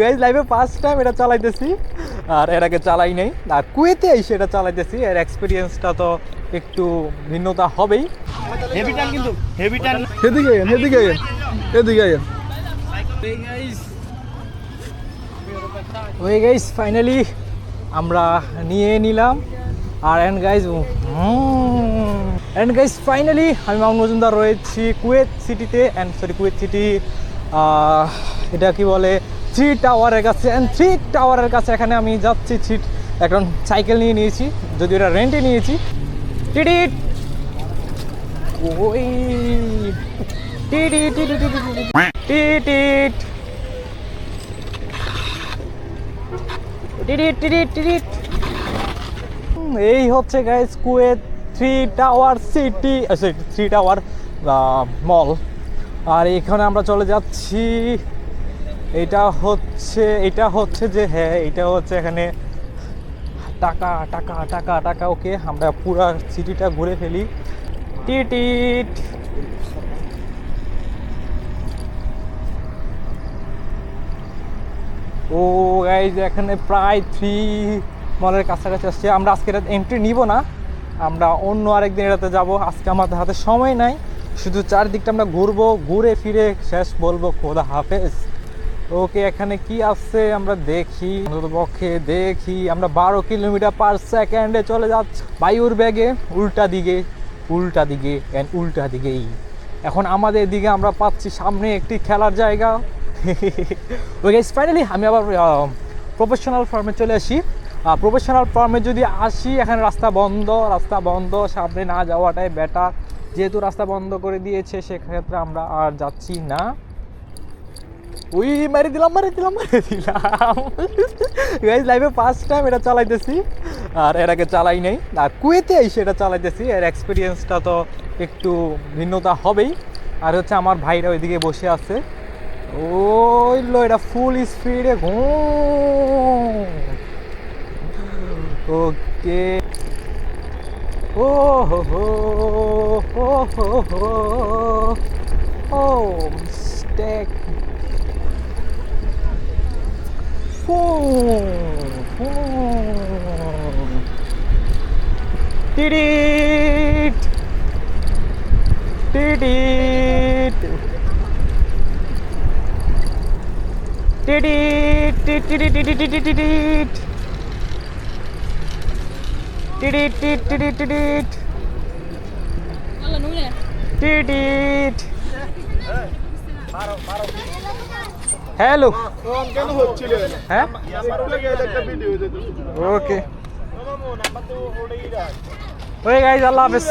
Guys লাইফে first time এটা চালাইতেছি, আর এর আগে চালাই নাই। আর কুয়েতে এসে এটা চালাইতেছি, এর এক্সপিরিয়েন্সটা তো একটু ভিন্নতা হবেই। হেভি টান কিন্তু হেভি টান। এদিকে ওই গাইজ ফাইনালি আমরা নিয়ে নিলাম। আর এন্ড গাইজ ফাইনালি আমি মামুন মজুমদার রয়েছি কুয়েত সিটিতে, কুয়েত সিটি এটা কি বলে 3 টাওয়ারের কাছে। অ্যান্ড 3 টাওয়ারের কাছে এখানে আমি যাচ্ছি। এখন সাইকেল নিয়ে নিয়েছি, যদিও এটা রেন্টে নিয়েছি। টিটিট ওই টিটিট এই হচ্ছে guys Kuwait 3 tower city, 3 tower mall. আর এখানে আমরা চলে যাচ্ছি। এটা হচ্ছে যে হ্যাঁ, এটা হচ্ছে এখানে টাকা টাকা টাকা টাকা। ওকে, আমরা পুরো সিটিটা ঘুরে ফেলি। টিটিট ও গাইজ এখানে প্রায় 3 মলের কাছাকাছি আসছে। আমরা আজকে এন্ট্রি নিব না, আমরা অন্য আরেকদিন এটাতে যাব। আজকে আমাদের হাতে সময় নাই, শুধু চারদিকটা আমরা ঘুরবো, ঘুরে ফিরে শেষ বলবো খোদা হাফেজ। ওকে, এখানে কি আছে আমরা দেখি, পক্ষে দেখি। আমরা 12 কিলোমিটার পার সেকেন্ডে চলে যাচ্ছি বায়ুর বেগে, উল্টা দিকে অ্যান্ড উল্টা দিকেই। এখন আমাদের দিকে আমরা পাচ্ছি সামনে একটি খেলার জায়গা। ওই গাইস ফাইনালি আমি আবার প্রফেশনাল ফার্মে চলে আসি। প্রফেশনাল ফার্মে যদি আসি, এখানে রাস্তা বন্ধ, সামনে না যাওয়াটাই বেটার। যেহেতু রাস্তা বন্ধ করে দিয়েছে, সেক্ষেত্রে আমরা আর যাচ্ছি না। ওই মারি দিলাম গাইস লাইফে ফার্স্ট টাইম এটা চালাইতেছি, আর এর আগে চালাই নাই। আর কুয়েতে এসে এটা চালাইতেছি, এর এক্সপিরিয়েন্সটা তো একটু ভিন্নতা হবেই। আর হচ্ছে আমার ভাইরা ওইদিকে বসে আছে, ওইলো এটা ফুল স্পিডে ওকে। ও হো হো ও স্টেক টিডিট টিডিট টিডিট টিডিট হ্যালো, হ্যাঁ ওকে ওই গাইজ আল্লাহ হাফেজ।